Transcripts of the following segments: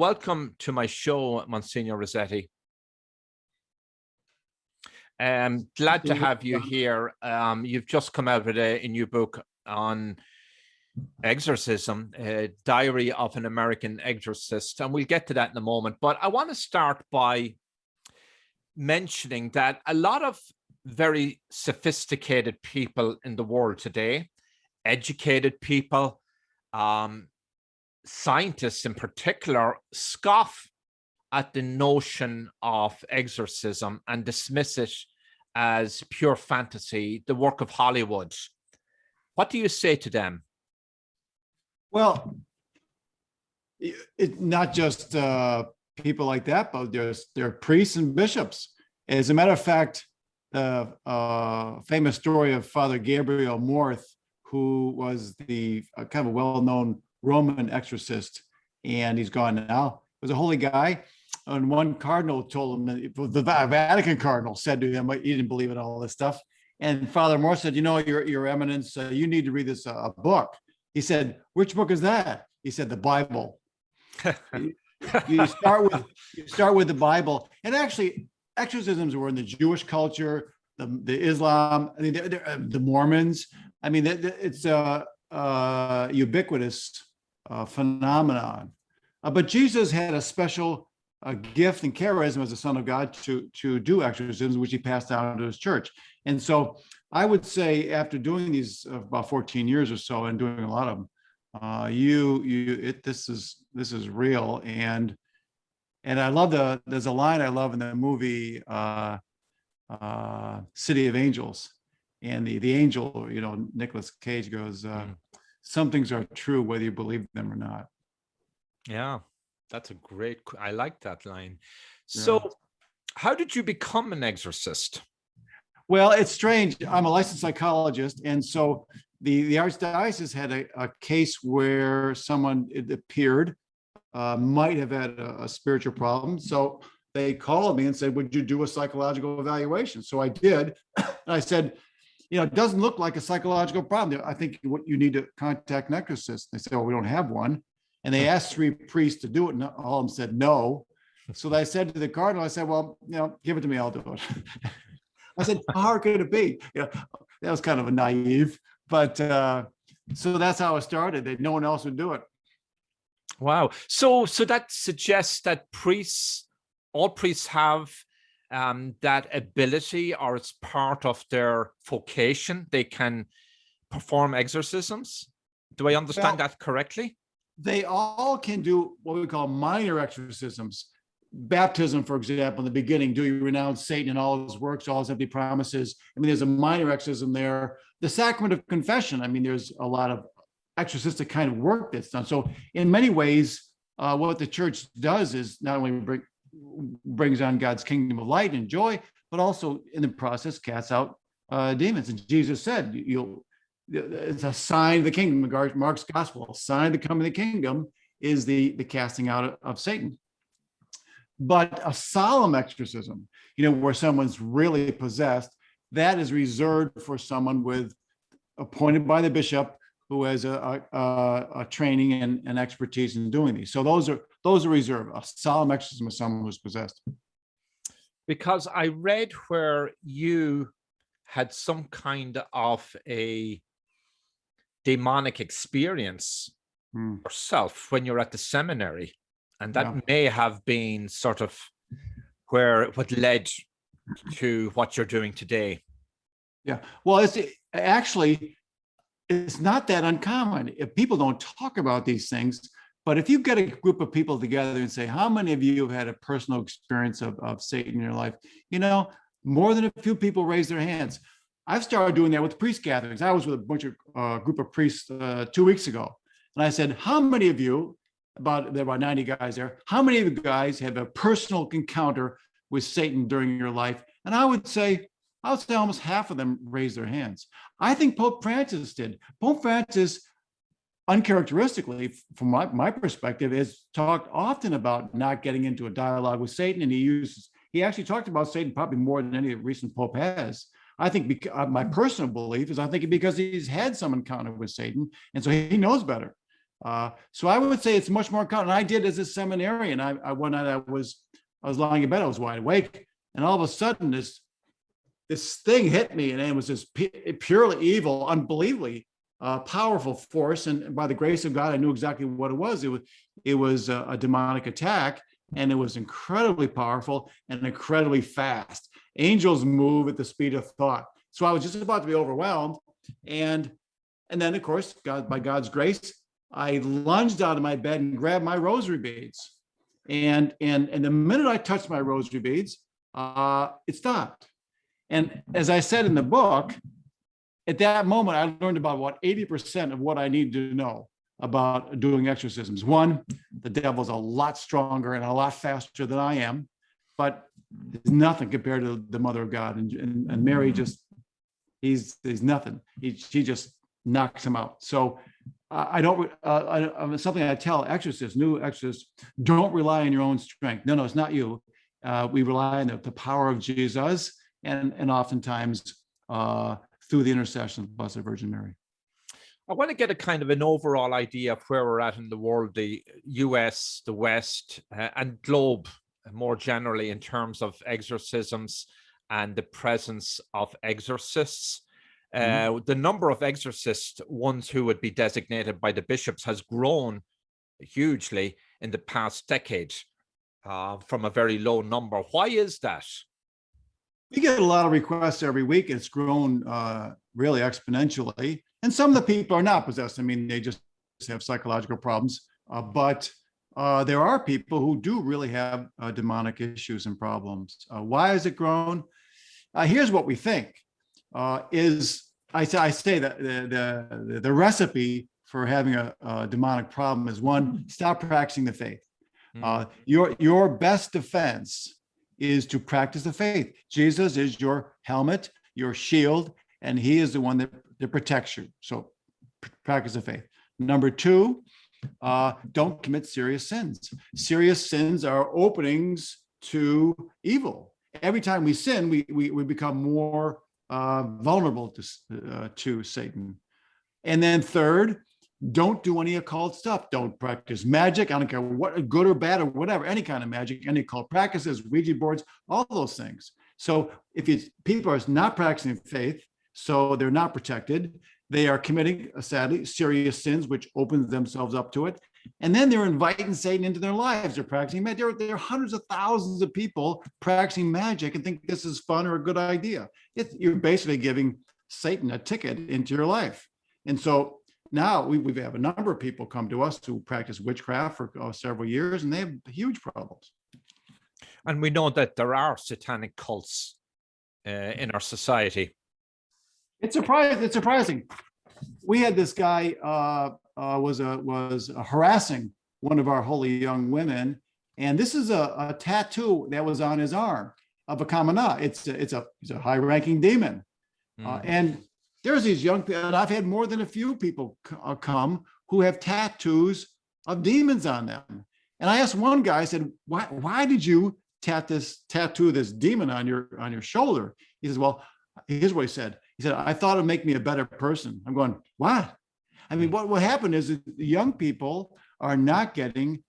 welcome to my show, Monsignor Rossetti. Glad to have you here. You've just come out with a new book on exorcism, a diary of an American exorcist, and we'll get to that in a moment. But I want to start by mentioning that a lot of very sophisticated people in the world today, educated people, scientists in particular, scoff at the notion of exorcism and dismiss it as pure fantasy, the work of Hollywood. What do you say to them? Well, it's not just people like that, but there are priests and bishops. As a matter of fact, the famous story of Father Gabriel Morth, who was the kind of a well-known Roman exorcist, and he's gone now, was a holy guy. And one cardinal told him, the Vatican cardinal said to him, he didn't believe in all this stuff. And Father Morth said, Your Eminence, you need to read this book. He said, which book is that? He said, the Bible. you start with the Bible. And actually, exorcisms were in the Jewish culture, the Islam, I mean, the Mormons. I mean, it's a ubiquitous phenomenon. But Jesus had a special gift and charisma as the Son of God to do exorcisms, which he passed down to his church. And so I would say, after doing these about 14 years or so and doing a lot of them, this is real. And I love there's a line I love in the movie City of Angels, and the angel, Nicolas Cage goes, some things are true whether you believe them or not. Yeah, that's a great, I like that line. So how did you become an exorcist? Well, it's strange. I'm a licensed psychologist. And so the Archdiocese had a case where someone, it appeared, might have had a spiritual problem. So they called me and said, would you do a psychological evaluation? So I did. And I said, it doesn't look like a psychological problem. I think what you need to contact an exorcist. They said, well, we don't have one. And they asked 3 priests to do it, and all of them said no. So I said to the cardinal, I said, well, give it to me, I'll do it. I said, how hard could it be? That was kind of a naive, but so that's how it started, that no one else would do it. Wow. So that suggests that all priests have that ability, or it's part of their vocation. They can perform exorcisms. Do I understand that correctly? They all can do what we call minor exorcisms. Baptism, for example, in the beginning, do you renounce Satan and all his works, all his empty promises? I mean, there's a minor exorcism there. The sacrament of confession, I mean, there's a lot of exorcistic kind of work that's done. So in many ways, what the church does is not only brings on God's kingdom of light and joy, but also in the process casts out demons. And Jesus said, it's a sign of the kingdom. Mark's gospel, a sign of the coming of the kingdom is the casting out of Satan. But a solemn exorcism, where someone's really possessed, that is reserved for someone appointed by the bishop who has a training and expertise in doing these. So those are reserved. A solemn exorcism of someone who's possessed. Because I read where you had some kind of a demonic experience yourself when you're at the seminary. And that may have been sort of what led to what you're doing today. Yeah. Well, it's not that uncommon. If people don't talk about these things, but if you get a group of people together and say, how many of you have had a personal experience of Satan in your life? More than a few people raise their hands. I've started doing that with priest gatherings. I was with a group of priests 2 weeks ago. And I said, how many of you, there were about 90 guys there, how many of you guys have a personal encounter with Satan during your life? And I would say almost half of them raised their hands. I think Pope Francis did. Pope Francis, uncharacteristically, from my perspective, has talked often about not getting into a dialogue with Satan. And he actually talked about Satan probably more than any recent Pope has. I think my personal belief is, because he's had some encounter with Satan, and so he knows better. So I would say it's much more common. I did as a seminarian. I one night I was lying in bed, I was wide awake, and all of a sudden this thing hit me, and it was this purely evil, unbelievably powerful force. And by the grace of God, I knew exactly what it was. It was a demonic attack, and it was incredibly powerful and incredibly fast. Angels move at the speed of thought. So I was just about to be overwhelmed, and then of course, by God's grace, I lunged out of my bed and grabbed my rosary beads. And the minute I touched my rosary beads, it stopped. And as I said in the book, at that moment, I learned about 80% of what I needed to know about doing exorcisms. One, the devil's a lot stronger and a lot faster than I am, but it's nothing compared to the Mother of God. And Mary he's nothing. She just knocks him out. So something I tell exorcists, new exorcists, don't rely on your own strength. No, it's not you. We rely on the power of Jesus, and oftentimes through the intercession of the Blessed Virgin Mary. I want to get a kind of an overall idea of where we're at in the world, the US, the West, and globe more generally in terms of exorcisms and the presence of exorcists. The number of exorcists, ones who would be designated by the bishops, has grown hugely in the past decade from a very low number. Why is that? We get a lot of requests every week. It's grown really exponentially. And some of the people are not possessed. I mean, they just have psychological problems. But there are people who do really have demonic issues and problems. Why has it grown? Here's what we think. I say that the recipe for having a demonic problem is, one, stop practicing the faith. Your best defense is to practice the faith. Jesus is your helmet, your shield, and he is the one that protects you. So practice the faith. Number two, don't commit serious sins. Serious sins are openings to evil. Every time we sin, we become more vulnerable to Satan. And then third, don't do any occult stuff. Don't practice magic. I don't care what, good or bad or whatever, any kind of magic, any occult practices, Ouija boards, all those things. So if people are not practicing faith, so they're not protected, they are committing, sadly, serious sins, which opens themselves up to it. And then they're inviting Satan into their lives. They're practicing magic. There are hundreds of thousands of people practicing magic and think this is fun or a good idea. You're basically giving Satan a ticket into your life. And so now we have a number of people come to us who practice witchcraft for several years, and they have huge problems. And we know that there are satanic cults in our society. It's surprising. We had this guy was harassing one of our holy young women, and this is a tattoo that was on his arm of a kamana. He's a high-ranking demon, and there's these young people, and I've had more than a few people come who have tattoos of demons on them. And I asked one guy, I said, why did you tattoo this demon on your shoulder? He says, well, here's what he said. He said, I thought it'd make me a better person. I'm going, what? I mean, what happened is that the young people are not getting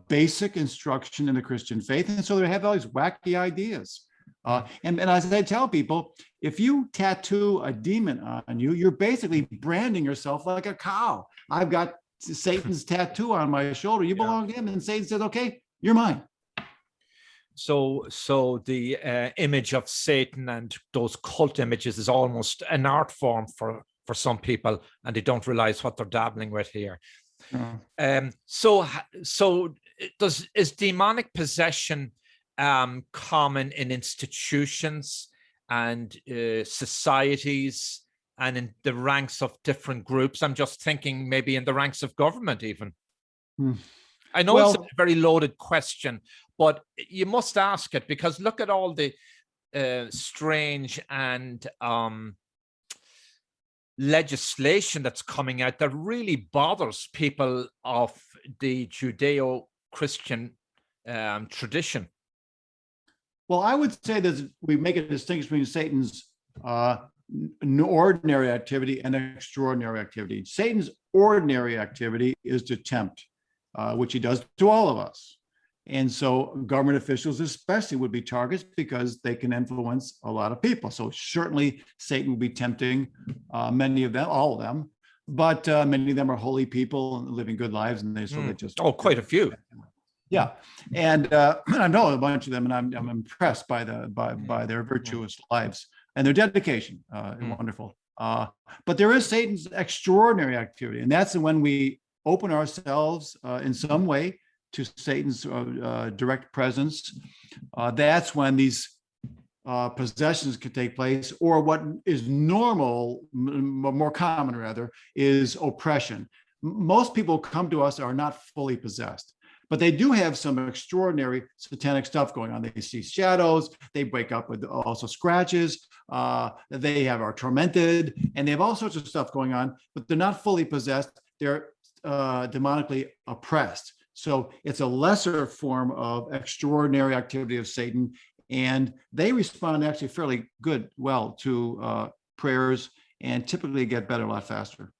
basic instruction in the Christian faith. And so they have all these wacky ideas. And as I tell people, if you tattoo a demon on you, you're basically branding yourself like a cow. I've got Satan's tattoo on my shoulder. You belong to him. And Satan says, okay, you're mine. So the image of Satan and those cult images is almost an art form for some people, and they don't realize what they're dabbling with here. So is demonic possession common in institutions and societies and in the ranks of different groups? I'm just thinking maybe in the ranks of government even. I know it's a very loaded question, but you must ask it, because look at all the strange and legislation that's coming out that really bothers people of the Judeo-Christian tradition. Well, I would say that we make a distinction between Satan's ordinary activity and extraordinary activity. Satan's ordinary activity is to tempt, which he does to all of us. And so government officials especially would be targets because they can influence a lot of people. So certainly Satan will be tempting many of them, all of them, but many of them are holy people and living good lives, and they just quite a few. Yeah, and I know a bunch of them, and I'm impressed by their virtuous lives and their dedication. Wonderful. But there is Satan's extraordinary activity, and that's when we open ourselves in some way to Satan's direct presence. That's when these possessions can take place, or what is normal, more common rather, is oppression. Most people come to us are not fully possessed, but they do have some extraordinary satanic stuff going on. They see shadows, they wake up with also scratches, they are tormented, and they have all sorts of stuff going on, but they're not fully possessed. They're demonically oppressed. So it's a lesser form of extraordinary activity of Satan, and they respond actually fairly well to prayers, and typically get better a lot faster.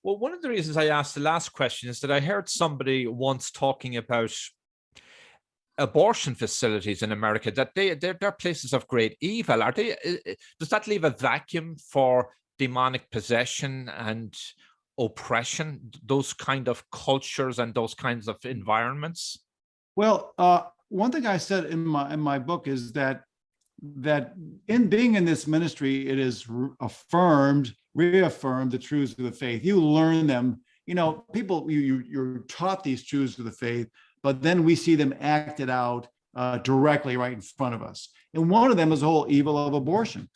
Well, one of the reasons I asked the last question is that I heard somebody once talking about abortion facilities in America, that they're places of great evil. Are they? Does that leave a vacuum for demonic possession and oppression, those kind of cultures and those kinds of environments? Well, one thing I said in my book is that in being in this ministry, it is reaffirmed the truths of the faith. You learn them. You know, people, you're taught these truths of the faith, but then we see them acted out directly right in front of us. And one of them is the whole evil of abortion.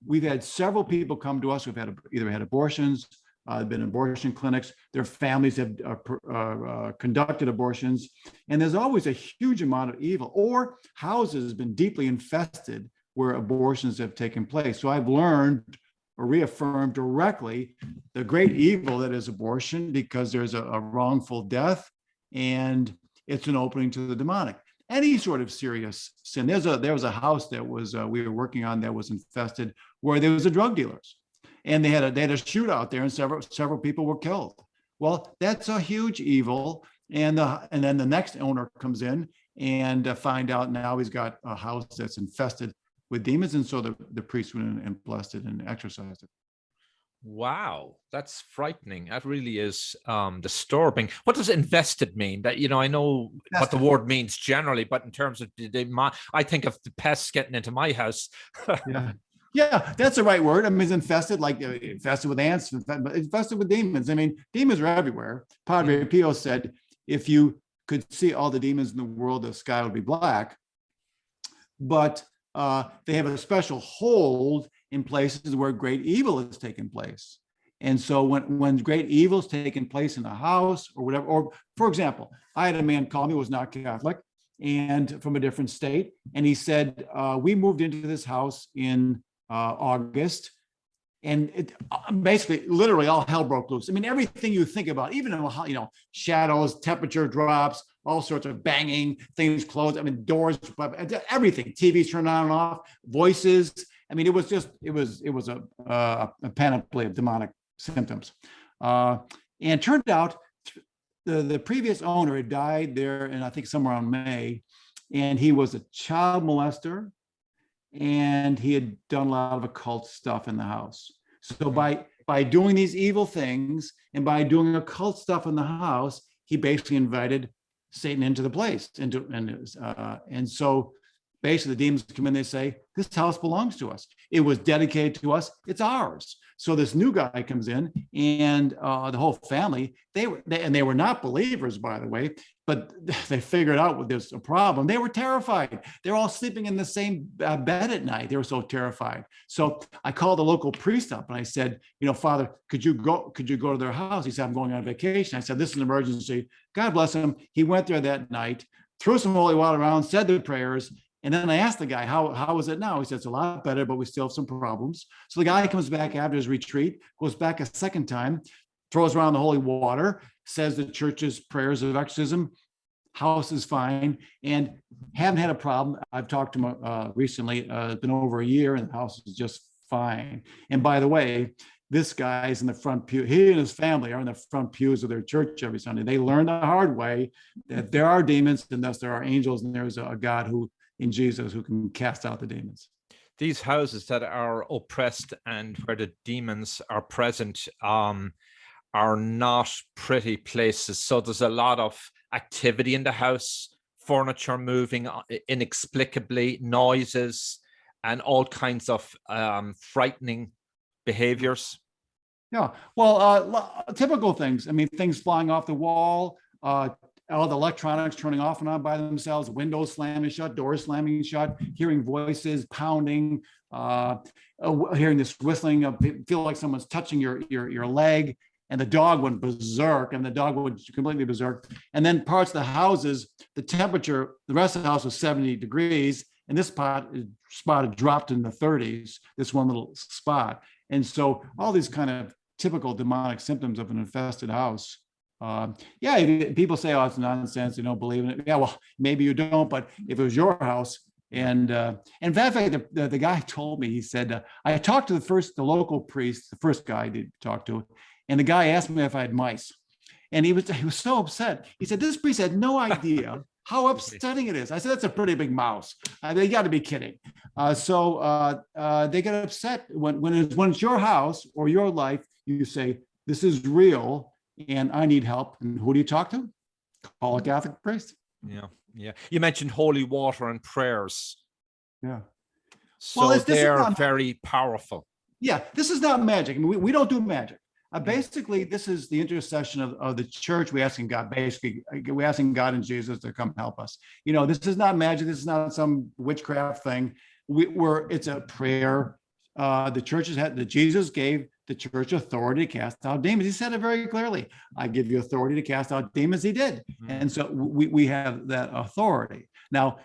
We've had several people come to us who've either had abortions, been in abortion clinics, their families have conducted abortions, and there's always a huge amount of evil, or houses have been deeply infested where abortions have taken place. So I've learned or reaffirmed directly the great evil that is abortion, because there's a wrongful death and it's an opening to the demonic. Any sort of serious sin. There was a house that was we were working on that was infested, where there was a drug dealers. And they had a shootout there, and several people were killed. Well, that's a huge evil. And then the next owner comes in and find out now he's got a house that's infested with demons, and so the priest went and blessed it and exorcised it. Wow, that's frightening. That really is disturbing. What does invested mean? That, I know what the word means generally, but in terms of I think of the pests getting into my house. Yeah, that's the right word. I mean, it's infested, like infested with ants, infested with demons. I mean, demons are everywhere. Padre Pio said, if you could see all the demons in the world, the sky would be black. But they have a special hold in places where great evil has taken place. And so when great evil is taking place in a house or whatever, or for example, I had a man call me who was not Catholic and from a different state. And he said, we moved into this house in August, and it basically literally all hell broke loose. I mean, everything you think about, even shadows, temperature drops, all sorts of banging, things closed. I mean, doors, everything, TVs turned on and off, voices. I mean, it was a panoply of demonic symptoms. And it turned out the previous owner had died there, and I think somewhere around May, and he was a child molester, and he had done a lot of occult stuff in the house. So by doing these evil things and by doing occult stuff in the house, he basically invited Satan into the place. And so basically the demons come in, they say, this house belongs to us. It was dedicated to us. It's ours. So this new guy comes in, and the whole family, they were not believers, by the way, but they figured out there's a problem. They were terrified. They're all sleeping in the same bed at night. They were so terrified. So I called the local priest up and I said, Father, could you go to their house? He said, I'm going on vacation. I said, this is an emergency. God bless him. He went there that night, threw some holy water around, said the prayers. And then I asked the guy, how is it now? He said, it's a lot better, but we still have some problems. So the guy comes back after his retreat, goes back a second time, throws around the holy water, says the church's prayers of exorcism, house is fine, and haven't had a problem. I've talked to him recently. It's been over a year, and the house is just fine. And by the way, this guy is in the front pew. He and his family are in the front pews of their church every Sunday. They learn the hard way that there are demons, and thus there are angels, and there's a God who, in Jesus, who can cast out the demons. These houses that are oppressed and where the demons are present are not pretty places. So there's a lot of activity in the house, furniture moving inexplicably, noises, and all kinds of frightening behaviors. Yeah, well, typical things. I mean, things flying off the wall, all the electronics turning off and on by themselves, windows slamming shut, doors slamming shut, hearing voices pounding, hearing this whistling, feel like someone's touching your leg, and the dog went berserk, and the dog would completely berserk. And then parts of the houses, the temperature, the rest of the house was 70 degrees, and this spot had dropped in the 30s, this one little spot. And so all these kind of typical demonic symptoms of an infested house. People say, oh, it's nonsense, you don't believe in it. Yeah, well, maybe you don't, but if it was your house, and in fact, the guy told me, he said, I talked to the local priest, the first guy I did talk to, and the guy asked me if I had mice. And he was so upset. He said, this priest had no idea how upsetting it is. I said, that's a pretty big mouse. They got to be kidding. So they get upset when it's your house or your life. You say, this is real and I need help. And who do you talk to? Call a Catholic priest. Yeah. You mentioned holy water and prayers. Yeah. So they're very powerful. Yeah, this is not magic. I mean, we don't do magic. Basically, this is the intercession of the church. We're asking God and Jesus to come help us. This is not magic. This is not some witchcraft thing. It's a prayer. Jesus gave the church authority to cast out demons. He said it very clearly. I give you authority to cast out demons. He did. And so we have that authority. Now,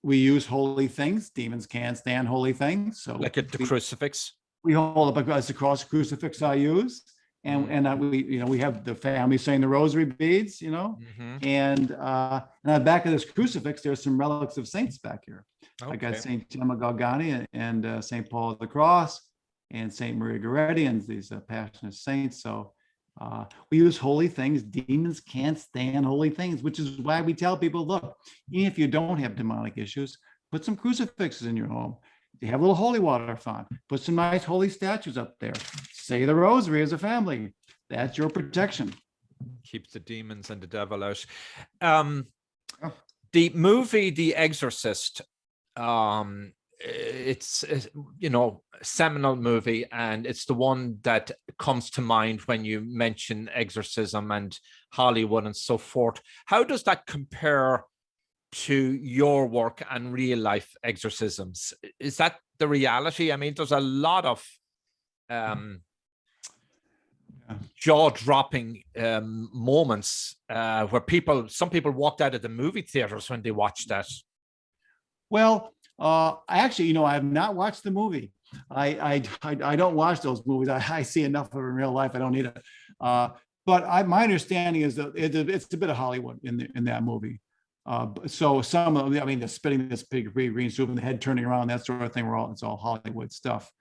we use holy things. Demons can't stand holy things. So like the crucifix. We hold up a cross crucifix I use. And we have the family saying the rosary beads, and on the back of this crucifix, there's some relics of saints back here. Okay. I got Saint Gemma Galgani and Saint Paul of the Cross and Saint Maria Goretti and these passionate saints. So we use holy things. Demons can't stand holy things, which is why we tell people, look, even if you don't have demonic issues, put some crucifixes in your home. You have a little holy water font. Put some nice holy statues up there. Say the rosary as a family. That's your protection. Keeps the demons and the devil out. The movie The Exorcist, it's a seminal movie, and it's the one that comes to mind when you mention exorcism and Hollywood and so forth. How does that compare to your work and real life exorcisms? Is that the reality? I mean, there's a lot of jaw-dropping moments where some people walked out of the movie theaters when they watched that. Well, I have not watched the movie. I don't watch those movies. I see enough of it in real life. I don't need it. But my understanding is that it's a bit of Hollywood in that movie. So some of the spitting this big green soup and the head turning around, that sort of thing, it's all Hollywood stuff.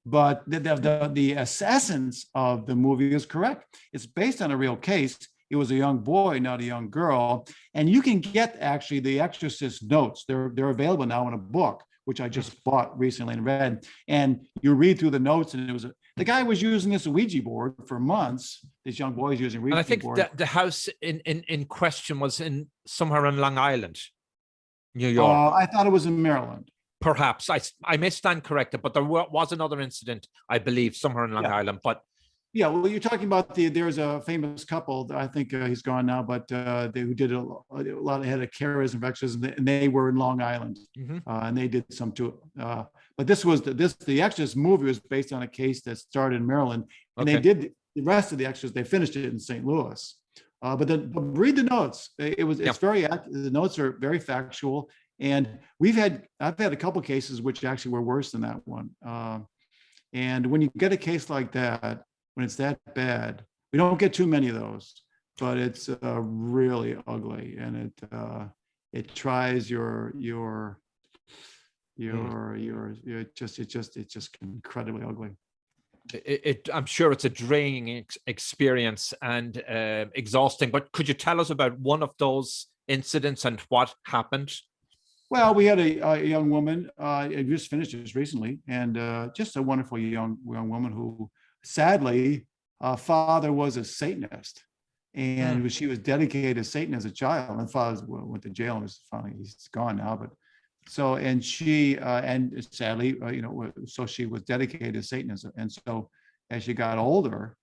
But the essence of the movie is correct. It's based on a real case. It was a young boy, not a young girl. And you can get actually the Exorcist Notes. They're available now in a book, which I just bought recently and read. And you read through the notes, and the guy was using this Ouija board for months. This young boy is using Ouija board. And I think the house in question was somewhere in Long Island, New York. I thought it was in Maryland. Perhaps I may stand corrected, but there was another incident, I believe, somewhere in Long Island. But yeah, well, you're talking about there's a famous couple. I think he's gone now, but who did a lot of had a charism of exorcism, and they were in Long Island, and they did some too. But the Exorcist movie was based on a case that started in Maryland, and they did the rest of the Exorcist. They finished it in St. Louis. But read the notes. It's very accurate. The notes are very factual. And I've had a couple cases which actually were worse than that one. And when you get a case like that, when it's that bad, we don't get too many of those, but it's really ugly, and it tries your It's just incredibly ugly. I'm sure it's a draining experience and exhausting, but could you tell us about one of those incidents and what happened? Well, we had a young woman, just finished this recently, and just a wonderful young woman who, sadly, father was a Satanist, and she was dedicated to Satan as a child. And father went to jail, and he's gone now. But so, and she, and sadly, so she was dedicated to Satanism. And so, as she got older,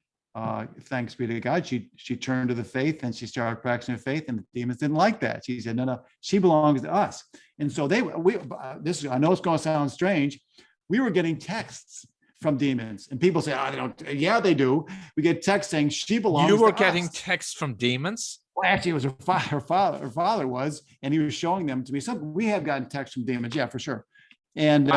thanks be to God, she turned to the faith and she started practicing faith, and the demons didn't like that. She said, no, she belongs to us. And so I know it's going to sound strange. We were getting texts from demons, and people say, oh, they don't. Yeah, they do. We get texts saying she belongs to us. You were getting texts from demons? Well, actually, it was her father was, and he was showing them to me. We have gotten texts from demons, yeah, for sure. And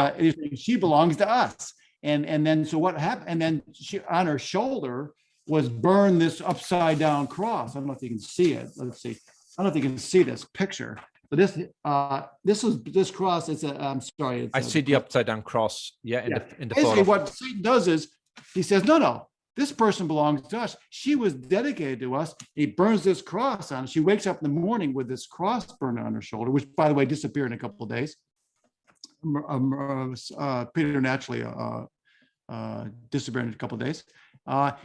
she belongs to us. And then, so what happened? And then she, on her shoulder, was burned this upside down cross. I don't know if you can see it. Let's see. I don't know if you can see this picture. But this cross. I'm sorry. I see the upside down cross. Yeah, in the basically, photo. what Satan does is he says, no, this person belongs to us. She was dedicated to us. He burns this cross on her. She wakes up in the morning with this cross burned on her shoulder, which, by the way, disappeared in a couple of days. Preternaturally disappeared in a couple of days.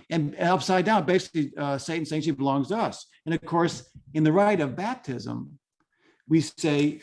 And upside down, basically, Satan saying she belongs to us. And of course, in the rite of baptism, we say,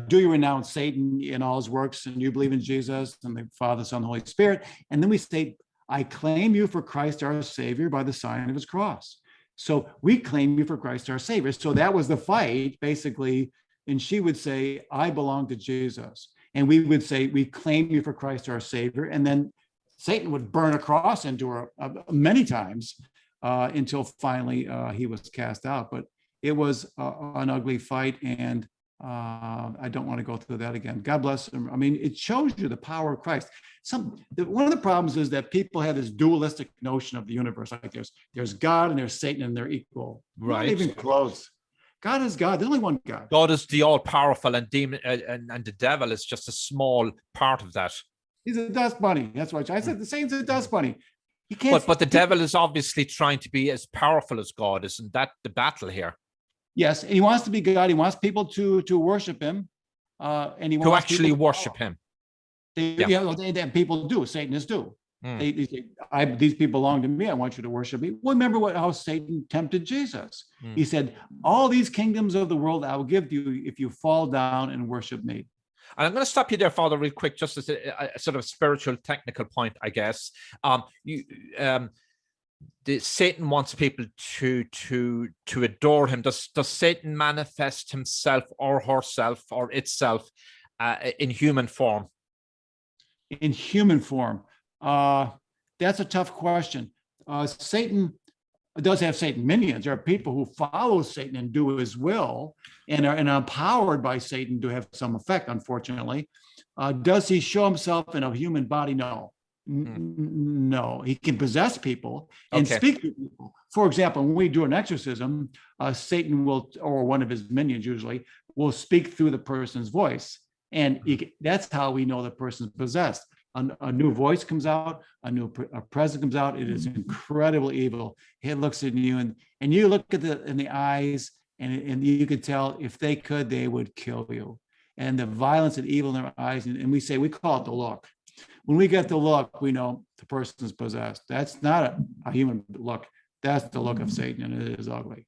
do you renounce Satan in all his works, and you believe in Jesus and the Father, Son, and Holy Spirit? And then we say, I claim you for Christ our Savior by the sign of his cross. So we claim you for Christ our Savior. So that was the fight, basically. And she would say, I belong to Jesus. And we would say, we claim you for Christ our Savior. And then Satan would burn a cross into her many times until finally he was cast out. But it was an ugly fight, and I don't want to go through that again. God bless him. I mean, it shows you the power of Christ. One of the problems is that people have this dualistic notion of the universe. Like there's God and there's Satan, and they're equal. Right. Not even close. God is God. There's only one God. God is the all-powerful, and demon and the devil is just a small part of that. He's a dust bunny. That's what I said. The Satan's a dust bunny. He can't. But the devil is obviously trying to be as powerful as God. Isn't that the battle here? Yes, and he wants to be God. He wants people to worship him, and he wants to actually worship him. People do. Satanists do. They say, these people belong to me. I want you to worship me. Well, remember how Satan tempted Jesus. He said, all these kingdoms of the world I will give to you if you fall down and worship me. And I'm going to stop you there, Father, real quick, just as a sort of spiritual, technical point, I guess. Satan wants people to adore him. Does Satan manifest himself or herself or itself in human form? In human form, that's a tough question. Satan does have Satan minions. There are people who follow Satan and do his will and are empowered by Satan to have some effect, unfortunately. Does he show himself in a human body? No. No. He can possess people and speak to people. For example, when we do an exorcism, Satan will, or one of his minions usually, will speak through the person's voice. And that's how we know the person's possessed. A new voice comes out, a presence comes out. It is incredibly evil. It looks at you, and you look at in the eyes, and you could tell if they could, they would kill you. And the violence and evil in their eyes, and we call it the look. When we get the look, we know the person is possessed. That's not a human look. That's the look of Satan, and it is ugly.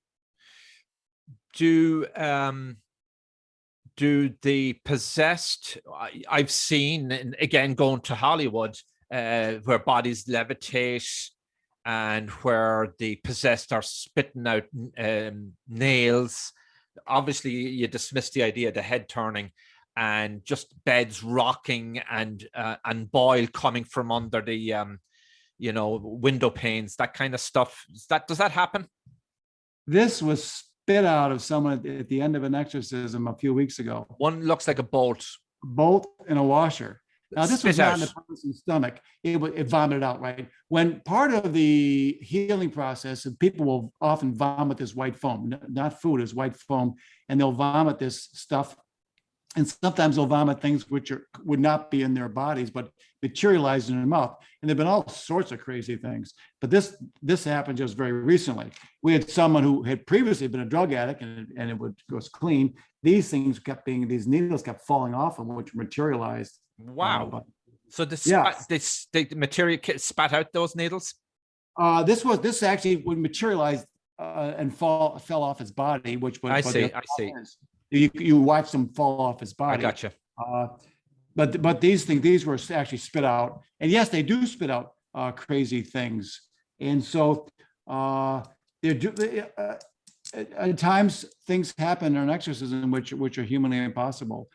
Do the possessed, I've seen, and again, going to Hollywood, where bodies levitate and where the possessed are spitting out nails. Obviously, you dismiss the idea of the head turning and just beds rocking and boil coming from under the, window panes, that kind of stuff. Does that happen? This was spit out of someone at the end of an exorcism a few weeks ago. One looks like a bolt in a washer. Now, this was not in the person's stomach. It vomited out, right? When part of the healing process, people will often vomit this white foam, not food, is white foam, and they'll vomit this stuff. And sometimes they'll vomit things which would not be in their bodies, but materialize in their mouth. And there've been all sorts of crazy things. But this happened just very recently. We had someone who had previously been a drug addict, and it was clean. These needles kept falling off, and which materialized. Wow. So Yes. the material spat out those needles? This actually would materialize and fell off his body, which was. I see. You watch them fall off his body. I gotcha. But these were actually spit out, and yes, they do spit out crazy things, and so at times things happen in an exorcism which are humanly impossible.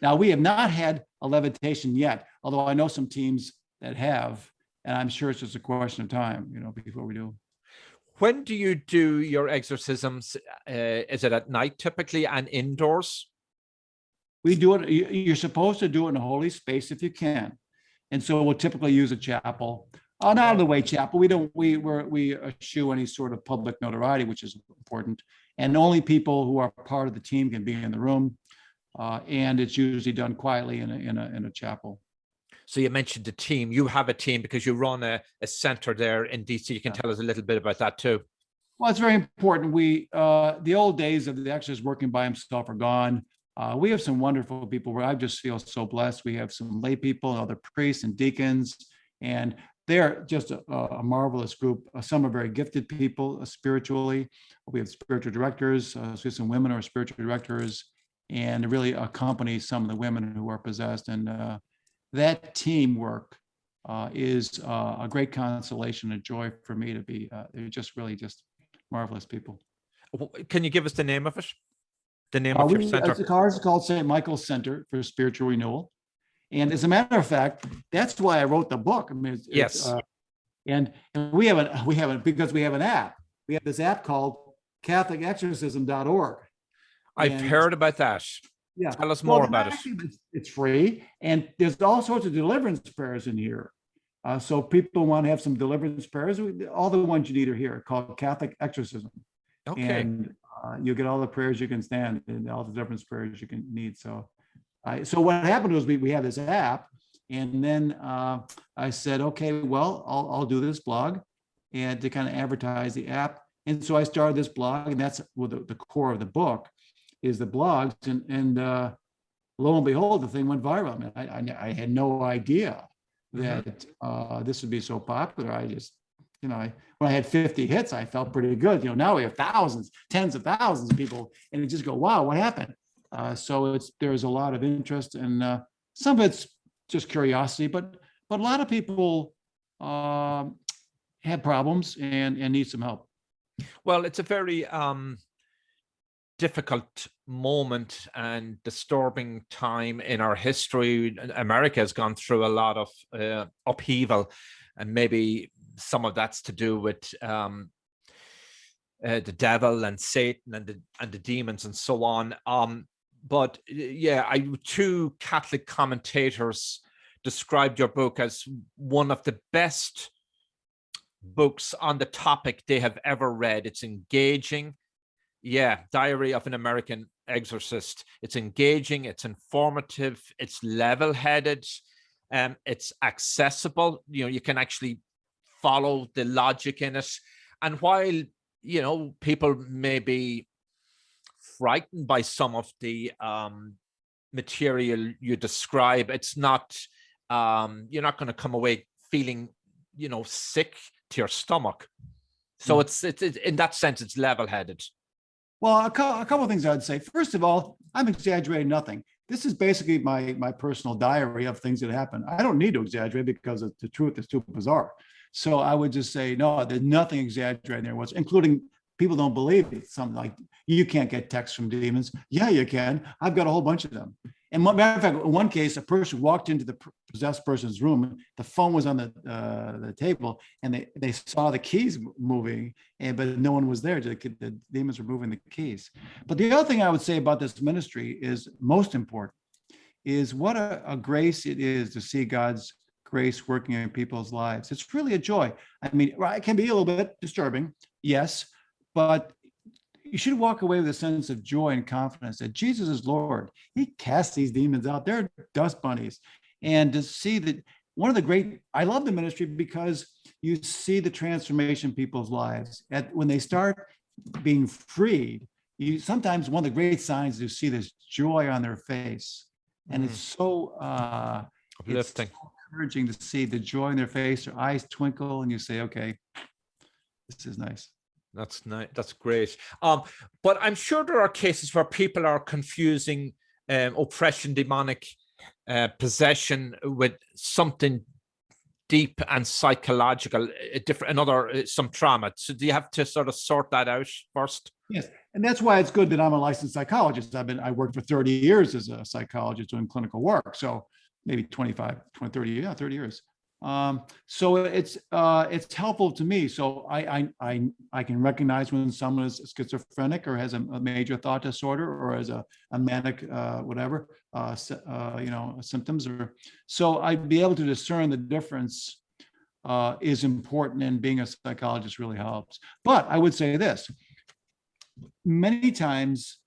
Now we have not had a levitation yet, although I know some teams that have, and I'm sure it's just a question of time, before we do. When do you do your exorcisms? Is it at night typically and indoors? We do it. You're supposed to do it in a holy space if you can, and so we'll typically use a chapel, an out of the way chapel. We eschew any sort of public notoriety, which is important, and only people who are part of the team can be in the room, and it's usually done quietly in a chapel. So you mentioned the team. You have a team because you run a center there in DC. You can tell us a little bit about that too. Well, it's very important. The old days of the exorcist working by himself are gone. We have some wonderful people where I just feel so blessed. We have some lay people, other priests and deacons, and they're just a marvelous group. Some are very gifted people spiritually. We have spiritual directors, so we have some women who are spiritual directors, and really accompany some of the women who are possessed. And that teamwork is a great consolation and joy for me to be. They're just marvelous people. Can you give us the name of it? The name of your center? Ours is called St. Michael's Center for Spiritual Renewal. And as a matter of fact, that's why I wrote the book. I mean, yes. And we haven't because we have an app. We have this app called CatholicExorcism.org. I've heard about that. Yeah. Tell us more about it. It's free, and there's all sorts of deliverance prayers in here. So people want to have some deliverance prayers. All the ones you need are here, called Catholic Exorcism. Okay. And you get all the prayers you can stand and all the deliverance prayers you can need. So what happened was we had this app, and then I said, okay, well, I'll do this blog and to kind of advertise the app. And so I started this blog, and that's the core of the book is the blogs, and lo and behold, the thing went viral. I mean, I had no idea that this would be so popular. I just, when I had 50 hits, I felt pretty good. Now we have thousands, tens of thousands of people, and it just go, wow, what happened? So there's a lot of interest, and some of it's just curiosity, but a lot of people have problems and need some help. Well, it's a very difficult moment and disturbing time in our history. America has gone through a lot of upheaval, and maybe some of that's to do with the devil and Satan and the demons and so on. But yeah, two Catholic commentators described your book as one of the best books on the topic they have ever read. It's engaging. Yeah, Diary of an American Exorcist. It's engaging, it's informative, it's level-headed, it's accessible. You can actually follow the logic in it. And while, people may be frightened by some of the material you describe, it's not, you're not going to come away feeling, sick to your stomach. So it's in that sense, it's level-headed. Well, a couple of things I'd say. First of all, I'm exaggerating nothing. This is basically my personal diary of things that happen. I don't need to exaggerate because the truth is too bizarre. So I would just say, no, there's nothing exaggerating there, including people don't believe it. Something like, you can't get texts from demons. Yeah, you can. I've got a whole bunch of them. And matter of fact, in one case, a person walked into the possessed person's room. The phone was on the table, and they saw the keys moving, but no one was there. The demons were moving the keys. But the other thing I would say about this ministry is most important is what a grace it is to see God's grace working in people's lives. It's really a joy. I mean, it can be a little bit disturbing, yes, but you should walk away with a sense of joy and confidence that Jesus is Lord. He casts these demons out. They're dust bunnies. And to see that I love the ministry because you see the transformation in people's lives. When they start being freed, sometimes one of the great signs is you see this joy on their face. And it's so uplifting. it's so encouraging to see the joy in their face, their eyes twinkle, and you say, okay, this is nice. That's nice. That's great. But I'm sure there are cases where people are confusing oppression, demonic possession with something deep and psychological, some trauma. So do you have to sort of sort that out first? Yes, and that's why it's good that I'm a licensed psychologist. I worked for 30 years as a psychologist doing clinical work. So maybe 30 years. So it's helpful to me. So I can recognize when someone is schizophrenic or has a major thought disorder or has a manic symptoms. So I'd be able to discern the difference is important, and being a psychologist really helps. But I would say this: many times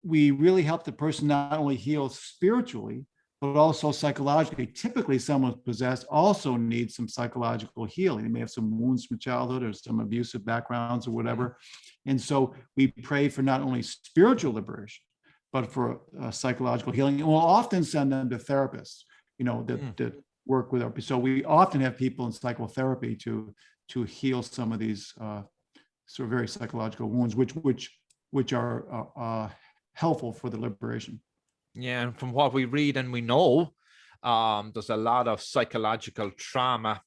we really help the person not only heal spiritually, but also psychologically. Typically, someone possessed also needs some psychological healing. They may have some wounds from childhood or some abusive backgrounds or whatever. And so we pray for not only spiritual liberation, but for psychological healing. And we'll often send them to therapists, that work with our. So we often have people in psychotherapy to heal some of these sort of very psychological wounds, which are helpful for the liberation. Yeah, and from what we read and we know, there's a lot of psychological trauma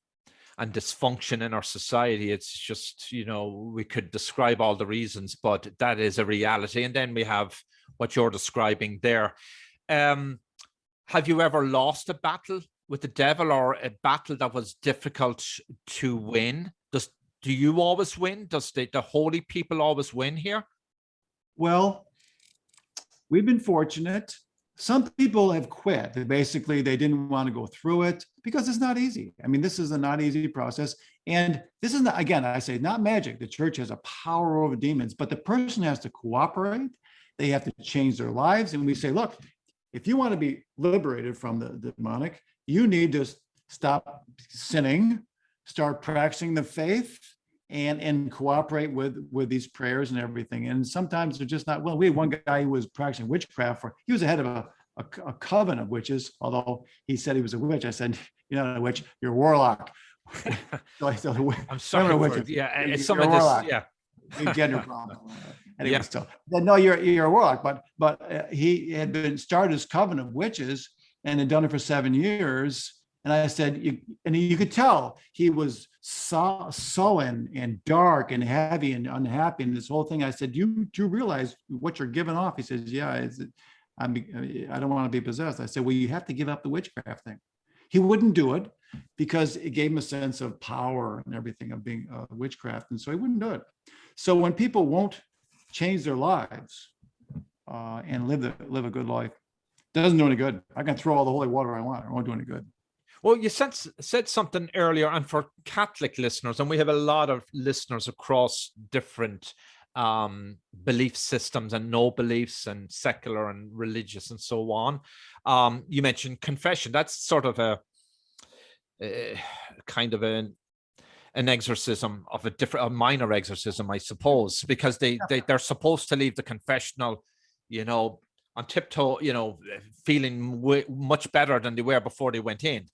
and dysfunction in our society. It's just, we could describe all the reasons, but that is a reality. And then we have what you're describing there. Have you ever lost a battle with the devil, or a battle that was difficult to win? Do you always win? Does the holy people always win here? Well, we've been fortunate. Some people have quit. Basically, they didn't want to go through it because it's not easy. I mean, this is a not easy process. And this is not, again, I say, not magic. The church has a power over demons, but the person has to cooperate. They have to change their lives. And we say, look, if you want to be liberated from the demonic, you need to stop sinning, start practicing the faith, and cooperate with these prayers and everything. And sometimes they're just not willing. We had one guy who was practicing witchcraft he was the head of a coven of witches, although he said he was a witch. I said, you're not a witch, you're a warlock. So I said, I'm sorry. It's some of this, yeah. Gender problem. Anyway, yeah. So no, you're a warlock, but he had been started his coven of witches and had done it for 7 years. And I said, you could tell he was sullen and dark and heavy and unhappy and this whole thing. I said, do you realize what you're giving off? He says, yeah, I don't want to be possessed. I said, well, you have to give up the witchcraft thing. He wouldn't do it because it gave him a sense of power and everything of being witchcraft. And so he wouldn't do it. So when people won't change their lives and live a good life, it doesn't do any good. I can throw all the holy water I want. It won't do any good. Well, you said something earlier, and for Catholic listeners, and we have a lot of listeners across different belief systems and no beliefs and secular and religious and so on. You mentioned confession. That's sort of a kind of an exorcism of a minor exorcism, I suppose, because they're supposed to leave the confessional, on tiptoe, feeling much better than they were before they went in.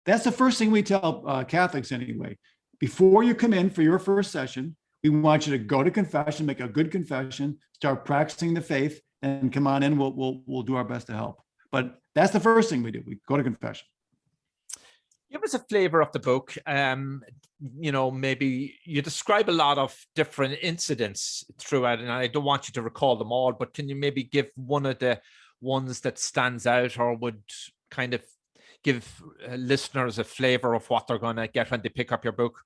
That's the first thing we tell Catholics anyway. Before you come in for your first session, we want you to go to confession, make a good confession, start practicing the faith, and come on in. We'll do our best to help. But that's the first thing we do. We go to confession. Give us a flavor of the book. Maybe you describe a lot of different incidents throughout, and I don't want you to recall them all, but can you maybe give one of the ones that stands out or would kind of give listeners a flavor of what they're going to get when they pick up your book?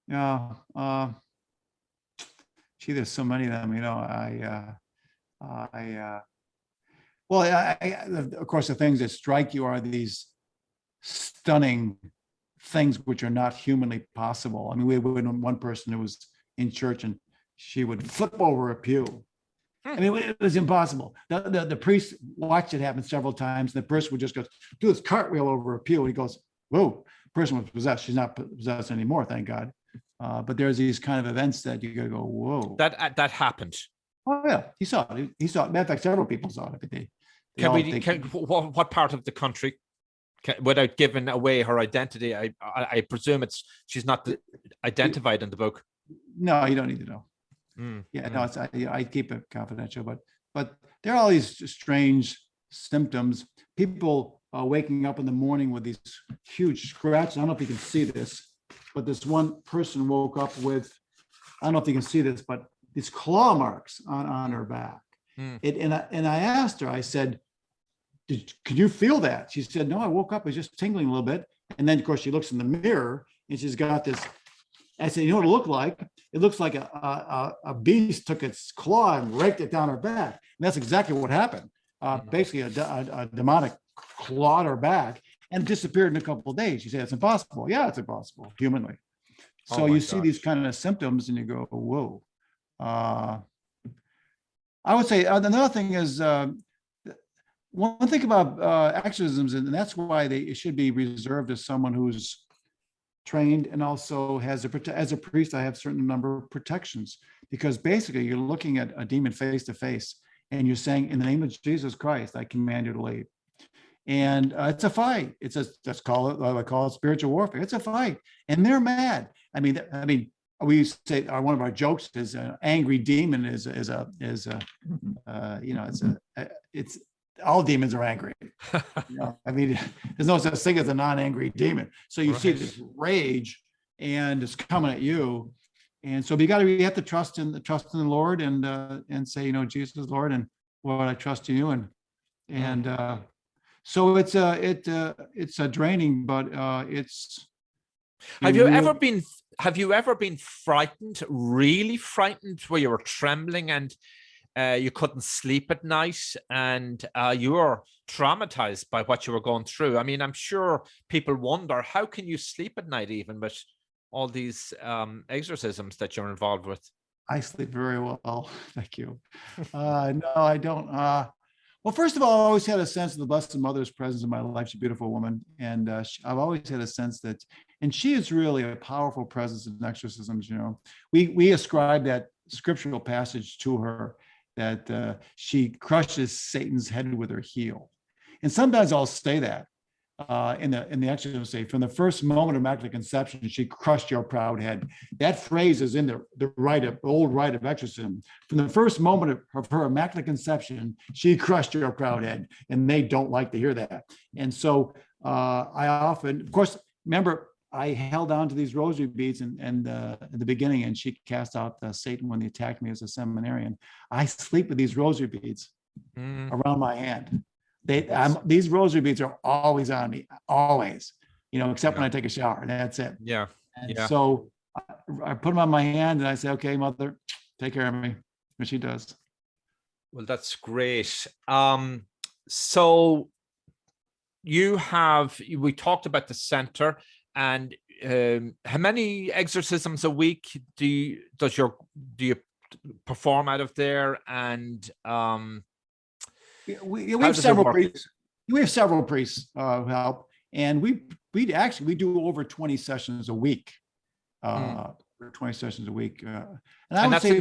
Yeah. There's so many of them, of course, the things that strike you are these stunning things which are not humanly possible. I mean, we had one person who was in church, and she would flip over a pew. I mean, it was impossible. The priest watched it happen several times. The person would just go do this cartwheel over a pew. And he goes, whoa, the person was possessed. She's not possessed anymore, thank God. But there's these kind of events that you gotta go, whoa. That happened. Oh yeah, he saw it. He saw it. Matter of fact, several people saw it. What part of the country, without giving away her identity, I presume she's not identified in the book. No, you don't need to know. No, I keep it confidential, but there are all these strange symptoms. People waking up in the morning with these huge scratches. I don't know if you can see this, but this one person woke up with, I don't know if you can see this, but these claw marks on her back. And I asked her, I said, could you feel that? She said, no, I woke up, it was just tingling a little bit. And then of course she looks in the mirror and she's got this. I said, you know what it looked like? It looks like a beast took its claw and raked it down her back. And that's exactly what happened. Basically a demonic clawed her back and disappeared in a couple of days. You say it's impossible. Yeah, it's impossible humanly. So you see these kind of symptoms and you go, whoa. I would say another thing is one thing about exorcisms, and that's why it should be reserved to someone who's trained and also has as a priest, I have a certain number of protections, because basically you're looking at a demon face to face and you're saying, in the name of Jesus Christ, I command you to leave. And it's a fight. I call it spiritual warfare. It's a fight, and they're mad. I mean, we say one of our jokes is an angry demon it's all demons are angry. I mean, there's no such thing as a non-angry demon. So you see this rage, and it's coming at you, and so you have to trust in the Lord and say, you know, Jesus is Lord, and Lord, I trust in you, and so it's a draining, but it's. Have you ever been frightened, really frightened, where you were trembling and you couldn't sleep at night, and you were traumatized by what you were going through? I mean, I'm sure people wonder, how can you sleep at night even with all these exorcisms that you're involved with? I sleep very well, thank you. No, I don't. Well, first of all, I always had a sense of the Blessed Mother's presence in my life. She's a beautiful woman, and I've always had a sense that, and she is really a powerful presence in exorcisms. You know, we ascribe that scriptural passage to her, that she crushes Satan's head with her heel. And sometimes I'll say that in the exorcism, say, from the first moment of Immaculate Conception, she crushed your proud head. That phrase is in the old rite of exorcism. From the first moment of her Immaculate Conception, she crushed your proud head, and they don't like to hear that. And so I often, of course, remember, I held on to these rosary beads and at the beginning, and she cast out Satan when he attacked me as a seminarian. I sleep with these rosary beads around my hand. These rosary beads are always on me, always, you know, except when I take a shower, and that's it. Yeah. So I put them on my hand and I say, okay, Mother, take care of me. And she does. Well, that's great. So we talked about the center, and how many exorcisms a week do you perform out of there? And we have several priests. We have several priests who help, and we do over 20 sessions a week. 20 sessions a week, and that's in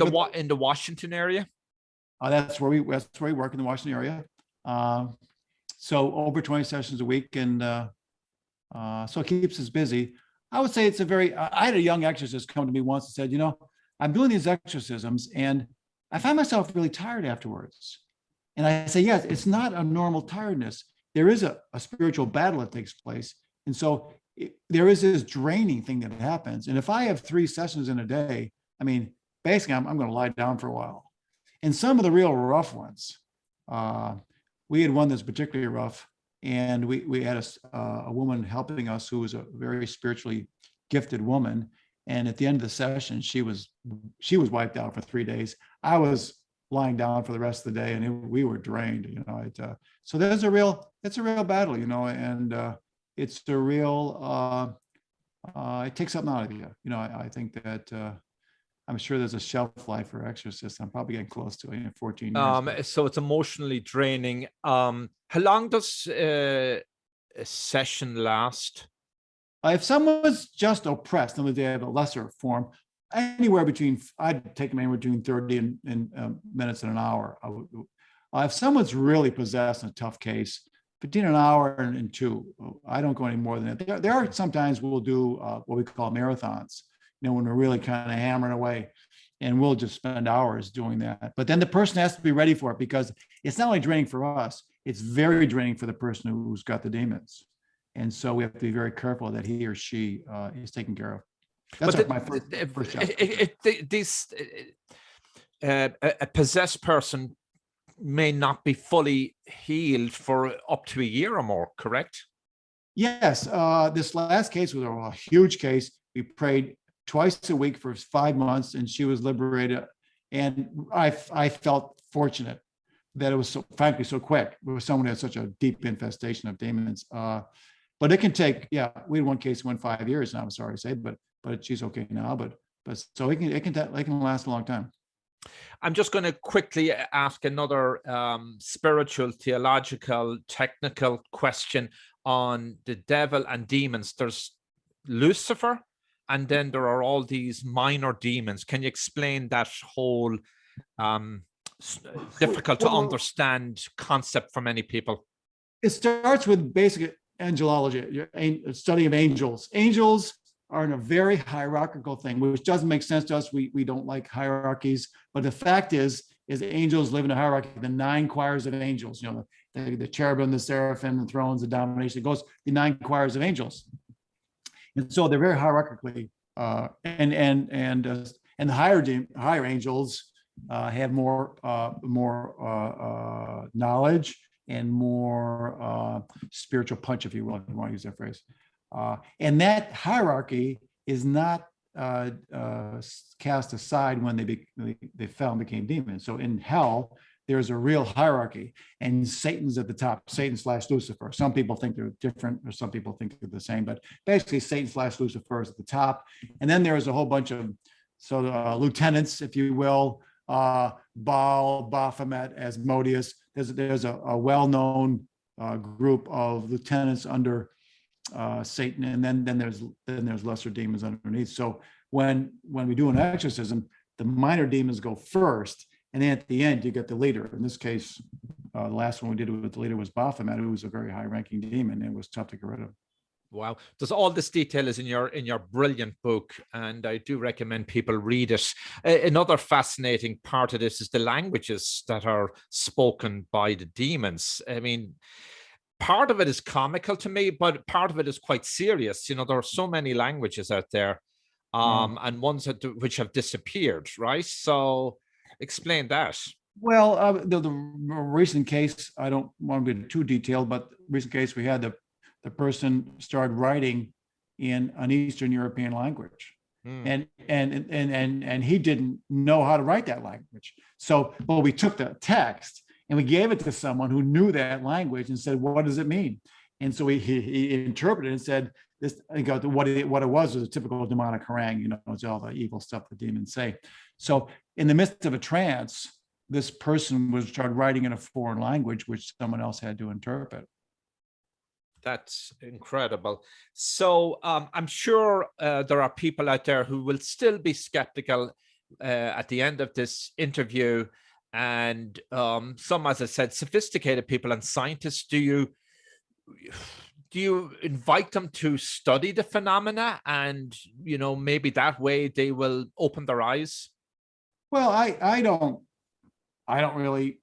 the Washington area. That's where we work, in the Washington area. So over 20 sessions a week, and so it keeps us busy. I would say it's I had a young exorcist come to me once and said, you know, I'm doing these exorcisms and I find myself really tired afterwards. And I say, yes, it's not a normal tiredness. There is a spiritual battle that takes place. And so there is this draining thing that happens. And if I have 3 sessions in a day, I mean, basically I'm going to lie down for a while. And some of the real rough ones, we had one that's particularly rough. And we had a woman helping us who was a very spiritually gifted woman. And at the end of the session, she was wiped out for 3 days. I was lying down for the rest of the day, and we were drained. You know, so it's a real battle. You know, and it's a real. It takes something out of you. You know, I think that I'm sure there's a shelf life for exorcists. I'm probably getting close to it, 14 years. So it's emotionally draining. How long does a session last? If someone's just oppressed, and they have a lesser form, anywhere between, I'd take them anywhere between 30 and minutes and an hour. If someone's really possessed in a tough case, between an hour and two, I don't go any more than that. There are sometimes we'll do what we call marathons, when we're really kind of hammering away, and we'll just spend hours doing that. But then the person has to be ready for it, because it's not only draining for us, it's very draining for the person who's got the demons. And so we have to be very careful that he or she is taken care of. That's my first job. A possessed person may not be fully healed for up to a year or more, correct? Yes. This last case was a huge case. We prayed twice a week for 5 months, and she was liberated. And I felt fortunate that it was frankly so quick. It was someone who had such a deep infestation of demons. But it can take, we had one case went 5 years, and I'm sorry to say, but she's okay now. But so it can last a long time. I'm just going to quickly ask another spiritual, theological, technical question on the devil and demons. There's Lucifer, and then there are all these minor demons. Can you explain that whole difficult to understand concept for many people? It starts with basic angelology, a study of angels. Angels are in a very hierarchical thing, which doesn't make sense to us. We don't like hierarchies, but the fact is angels live in a hierarchy. The 9 choirs of angels, the cherubim, the seraphim, the thrones, the domination, it goes the 9 choirs of angels. And so they're very hierarchically, and the higher angels have more knowledge and more spiritual punch, if you will, if you want to use that phrase. And that hierarchy is not cast aside when they fell and became demons. So in hell, there's a real hierarchy, and Satan's at the top, Satan/Lucifer. Some people think they're different, or some people think they're the same, but basically Satan/Lucifer is at the top. And then there's a whole bunch of lieutenants, if you will, Baal, Baphomet, Asmodeus. There's a well-known group of lieutenants under Satan, and then there's lesser demons underneath. So when we do an exorcism, the minor demons go first, and then at the end you get the leader. In this case, the last one we did with the leader was Baphomet, who was a very high-ranking demon, and it was tough to get rid of. Wow. There's all this detail is in your brilliant book, and I do recommend people read it. Another fascinating part of this is the languages that are spoken by the demons. I mean, part of it is comical to me, but part of it is quite serious. There are so many languages out there, and ones which have disappeared, right? So explain that. Well, the recent case, I don't want to be too detailed, but recent case we had the person started writing in an Eastern European language, and he didn't know how to write that language. So, we took the text and we gave it to someone who knew that language and said, "What does it mean?" And so he interpreted and said, "This." I got what it was a typical demonic harangue. It's all the evil stuff the demons say. So, in the midst of a trance, this person was started writing in a foreign language, which someone else had to interpret. That's incredible. So I'm sure there are people out there who will still be skeptical at the end of this interview, and some, as I said, sophisticated people and scientists. Do you invite them to study the phenomena, and maybe that way they will open their eyes? Well, I don't really.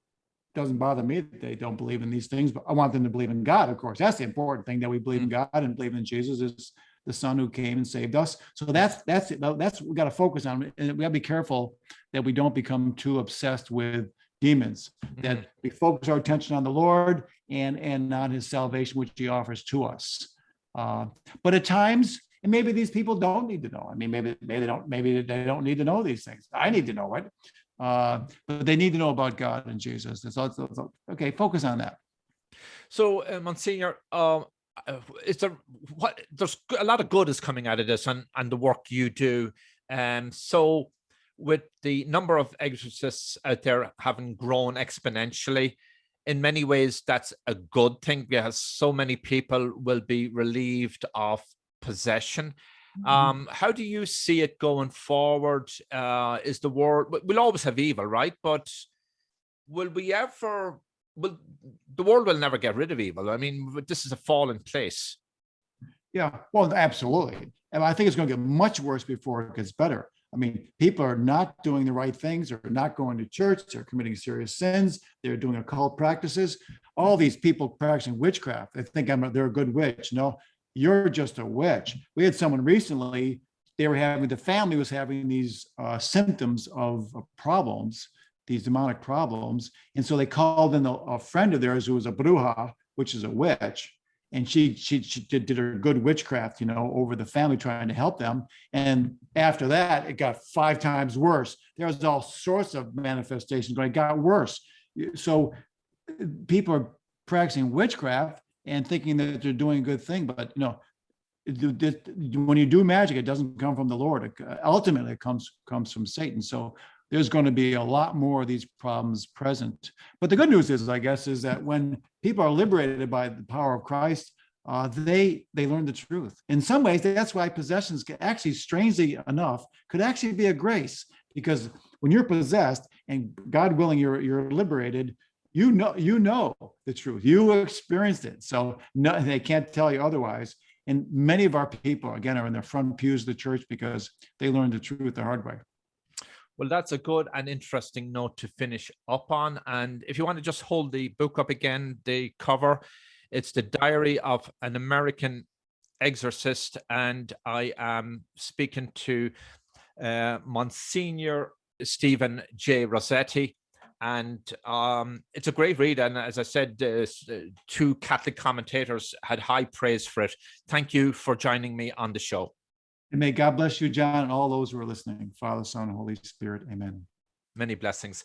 Doesn't bother me that they don't believe in these things, but I want them to believe in God, of course. That's the important thing, that we believe in God and believe in Jesus as the Son who came and saved us. So that's what we got to focus on, and we got to be careful that we don't become too obsessed with demons. That we focus our attention on the Lord and on His salvation, which He offers to us. But at times, and maybe these people don't need to know. I mean, maybe they don't need to know these things. I need to know it. But they need to know about God and Jesus. It's okay. Focus on that. So, Monsignor, there's a lot of good is coming out of this and the work you do. So, with the number of exorcists out there having grown exponentially, in many ways, that's a good thing because so many people will be relieved of possession. How do you see it going forward? Is the world, we'll always have evil, right? But will we ever, the world will never get rid of evil. I mean, this is a fallen place. Yeah, well, absolutely. And I think it's going to get much worse before it gets better. I mean, people are not doing the right things. They're not going to church. They're committing serious sins. They're doing occult practices. All these people practicing witchcraft, they think they're a good witch. No, you're just a witch. We had someone recently, the family was having these symptoms of problems, these demonic problems. And so they called in a friend of theirs who was a bruja, which is a witch. And she did her good witchcraft, over the family, trying to help them. And after that, it got 5 times worse. There was all sorts of manifestations, but it got worse. So people are practicing witchcraft and thinking that they're doing a good thing. But, when you do magic, it doesn't come from the Lord. Ultimately, it comes from Satan. So there's going to be a lot more of these problems present. But the good news is, I guess, is that when people are liberated by the power of Christ, they learn the truth. In some ways, that's why possessions can actually, strangely enough, could actually be a grace, because when you're possessed and God willing, you're liberated, you know the truth. You experienced it. So no, they can't tell you otherwise. And many of our people, again, are in the front pews of the church because they learned the truth the hard way. Well, that's a good and interesting note to finish up on. And if you want to just hold the book up again, the cover, it's The Diary of an American Exorcist. And I am speaking to Monsignor Stephen J Rossetti. And it's a great read. And as I said, 2 Catholic commentators had high praise for it. Thank you for joining me on the show. And may God bless you, John, and all those who are listening. Father, Son, Holy Spirit. Amen. Many blessings.